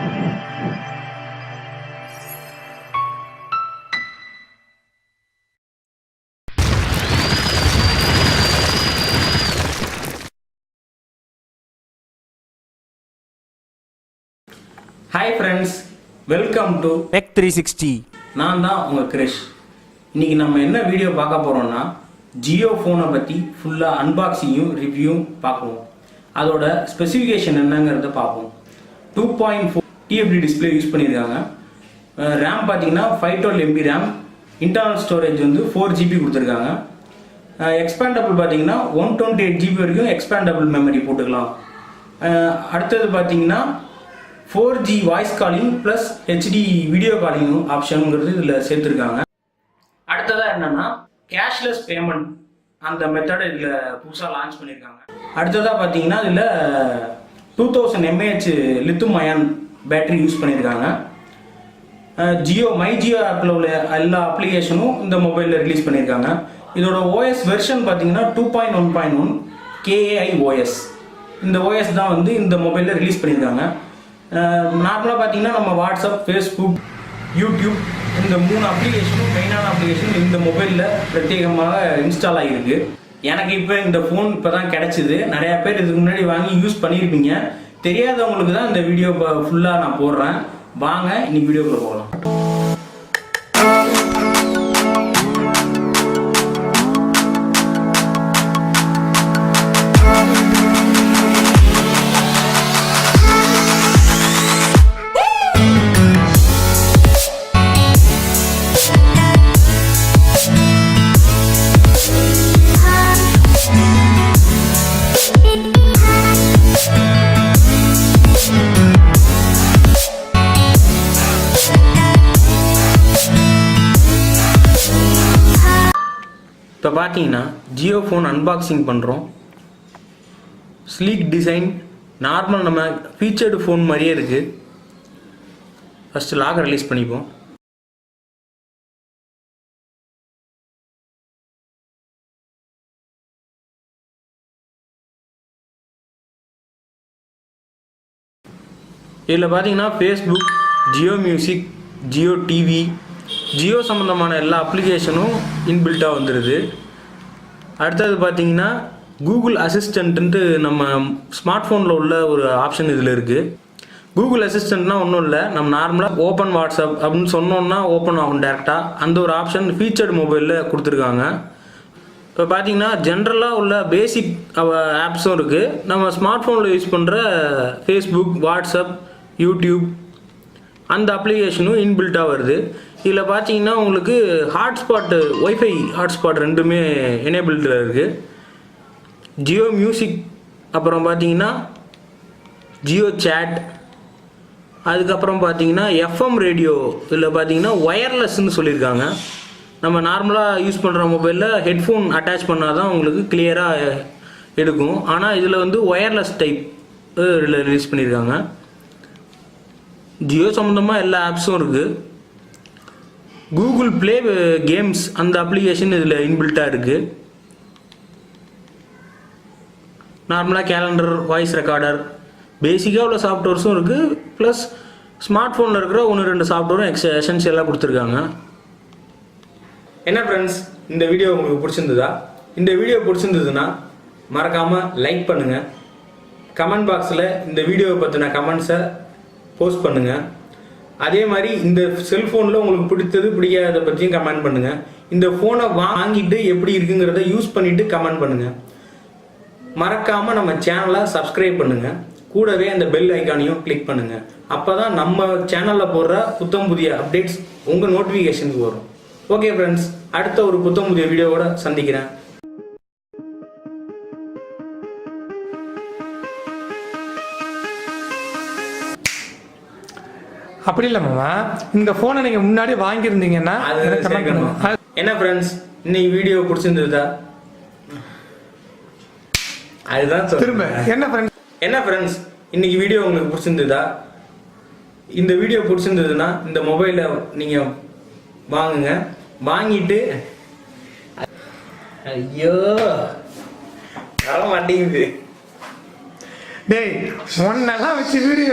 Hi friends, welcome to Tech 360. நான் தான் உங்க கிரிஷ். இன்னைக்கு நம்ம என்ன வீடியோ பார்க்க போறோம்னா JIO ஃபோனை பத்தி ஃபுல்லா அன்பாக்சிங்கும் ரிவ்யூவும் பார்ப்போம். அதோட ஸ்பெசிஃபிகேஷன் என்னங்கிறத பார்ப்போம். 2.4 TFT டிஸ்பிளே யூஸ் பண்ணியிருக்காங்க. RAM பார்த்தீங்கன்னா 512 MB RAM, இன்டர்னல் ஸ்டோரேஜ் வந்து 4 GB கொடுத்துருக்காங்க. எக்ஸ்பேண்டபிள் பார்த்தீங்கன்னா 128 GB வரைக்கும் எக்ஸ்பேண்டபிள் மெமரி போட்டுக்கலாம். அடுத்தது பார்த்தீங்கன்னா 4G voice calling plus HD video calling ஆப்ஷனுங்கிறது இதில் சேர்த்துருக்காங்க. அடுத்ததாக என்னன்னா கேஷ்லெஸ் பேமெண்ட் அந்த மெத்தடை இதில் புதுசாக லான்ச் பண்ணியிருக்காங்க. அடுத்ததாக பார்த்தீங்கன்னா இதில் 2000 mAh lithium ion battery use பண்ணியிருக்காங்க. JIO ஆப்பில் உள்ள எல்லா அப்ளிகேஷனும் இந்த மொபைலில் ரிலீஸ் பண்ணியிருக்காங்க. இதோட OS வெர்ஷன் பார்த்தீங்கன்னா 2.1.1 KAI-OS. இந்த OS தான் வந்து இந்த மொபைலில் ரிலீஸ் பண்ணியிருக்காங்க. நார்மலாக பார்த்தீங்கன்னா நம்ம வாட்ஸ்அப், ஃபேஸ்புக், யூடியூப் இந்த 3 அப்ளிகேஷனும் மெயினான அப்ளிகேஷன் இந்த மொபைலில் பிரத்யேகமாக இன்ஸ்டால் ஆகியிருக்கு. எனக்கு இப்போ இந்த ஃபோன் இப்போ தான் கிடச்சிது. நிறையா பேர் இதுக்கு முன்னாடி வாங்கி யூஸ் பண்ணியிருப்பீங்க. தெரியாதவங்களுக்கு தான் இந்த வீடியோ ஃபுல்லாக நான் போடுறேன். வாங்க இன்னைக்கு வீடியோக்குள்ள போகலாம். இப்போ பார்த்தீங்கன்னா JIO ஃபோன் அன்பாக்சிங் பண்ணுறோம். ஸ்லீக் டிசைன், நார்மல் நம்ம ஃபீச்சர்டு ஃபோன் மாதிரியே இருக்குது. ஃபஸ்ட்டு லாக் ரிலீஸ் பண்ணிப்போம். இதில் பார்த்தீங்கன்னா Facebook, JIO music, JIO TV, JIO சம்மந்தமான எல்லா அப்ளிகேஷனும் இன்பில்ட்டாக வந்துடுது. அடுத்தது பார்த்தீங்கன்னா கூகுள் அசிஸ்டண்ட்டு நம்ம ஸ்மார்ட் ஃபோனில் உள்ள ஒரு ஆப்ஷன் இதில் இருக்குது. கூகுள் அசிஸ்டண்ட்னா ஒன்றும் இல்லை, நம்ம நார்மலாக ஓப்பன் வாட்ஸ்அப் அப்படின்னு சொன்னோன்னா ஓப்பன் ஆகும் டேரெக்டாக. அந்த ஒரு ஆப்ஷன் ஃபீச்சர்டு மொபைலில் கொடுத்துருக்காங்க. இப்போ பார்த்தீங்கன்னா ஜென்ரலாக உள்ள பேசிக் ஆப்ஸும் இருக்குது. நம்ம ஸ்மார்ட் ஃபோனில் யூஸ் பண்ணுற ஃபேஸ்புக், வாட்ஸ்அப், யூடியூப் அந்த அப்ளிகேஷனும் இன்பில்ட்டாக வருது. இதில் பார்த்தீங்கன்னா உங்களுக்கு ஹாட்ஸ்பாட்டு, ஒய்ஃபை ஹாட்ஸ்பாட் ரெண்டுமே எனேபிள்டில் இருக்குது. JIO மியூசிக், அப்புறம் பார்த்தீங்கன்னா JIO சேட், அதுக்கப்புறம் பார்த்தீங்கன்னா FM ரேடியோ. இதில் பார்த்தீங்கன்னா ஒயர்லெஸ்ன்னு சொல்லியிருக்காங்க. நம்ம நார்மலாக யூஸ் பண்ணுற மொபைலில் ஹெட்ஃபோன் அட்டாச் பண்ணால் தான் உங்களுக்கு கிளியராக எடுக்கும். ஆனால் இதில் வந்து ஒயர்லெஸ் டைப் ரிலீஸ் பண்ணியிருக்காங்க. JIO சம்மந்தமாக எல்லா ஆப்ஸும் இருக்குது. கூகுள் ப்ளே கேம்ஸ் அந்த அப்ளிகேஷன் இதில் இன்பில்ட்டாக இருக்குது. நார்மலாக கேலண்டர், வாய்ஸ் ரெக்கார்டர், பேசிக்காக உள்ள சாஃப்ட்வேர்ஸும் இருக்குது. ப்ளஸ் ஸ்மார்ட் ஃபோனில் இருக்கிற 1-2 சாஃப்ட்வேரும் எசென்ஷியலாக கொடுத்துருக்காங்க. என்ன ஃப்ரெண்ட்ஸ், இந்த வீடியோ உங்களுக்கு பிடிச்சிருந்ததா? இந்த வீடியோ பிடிச்சிருந்ததுன்னா மறக்காமல் லைக் பண்ணுங்கள். கமெண்ட் பாக்ஸில் இந்த வீடியோவை பற்றின கமெண்ட்ஸை போஸ்ட் பண்ணுங்கள். அதே மாதிரி இந்த செல்ஃபோனில் உங்களுக்கு பிடித்தது பிடிக்காத பற்றியும் கமெண்ட் பண்ணுங்கள். இந்த ஃபோனை வாங்கிட்டு எப்படி இருக்குங்கிறத யூஸ் பண்ணிவிட்டு கமெண்ட் பண்ணுங்கள். மறக்காமல் நம்ம சேனலை சப்ஸ்கிரைப் பண்ணுங்கள். கூடவே அந்த பெல் ஐக்கானையும் கிளிக் பண்ணுங்கள். அப்போ தான் நம்ம சேனலில் போடுற புத்தம் புதிய அப்டேட்ஸ் உங்கள் நோட்டிஃபிகேஷனுக்கு வரும். ஓகே ஃப்ரெண்ட்ஸ், அடுத்த ஒரு புத்தம் புதிய வீடியோவோட சந்திக்கிறேன். அப்படி இல்லை மாமா, இந்த ஃபோனை நீங்கள் முன்னாடி வாங்கியிருந்தீங்கன்னா என்ன ஃப்ரெண்ட்ஸ், இன்னைக்கு வீடியோ பிடிச்சிருந்ததா? அதுதான் திரும்ப என்ன ஃப்ரெண்ட்ஸ், இன்னைக்கு வீடியோ உங்களுக்கு பிடிச்சிருந்ததா? இந்த வீடியோ பிடிச்சிருந்ததுன்னா இந்த மொபைலை நீங்கள் வாங்குங்க. வாங்கிட்டு ஐயோ வர மாட்டேங்குது. டேய், ஒன்னெல்லாம் வச்சு வீடியோ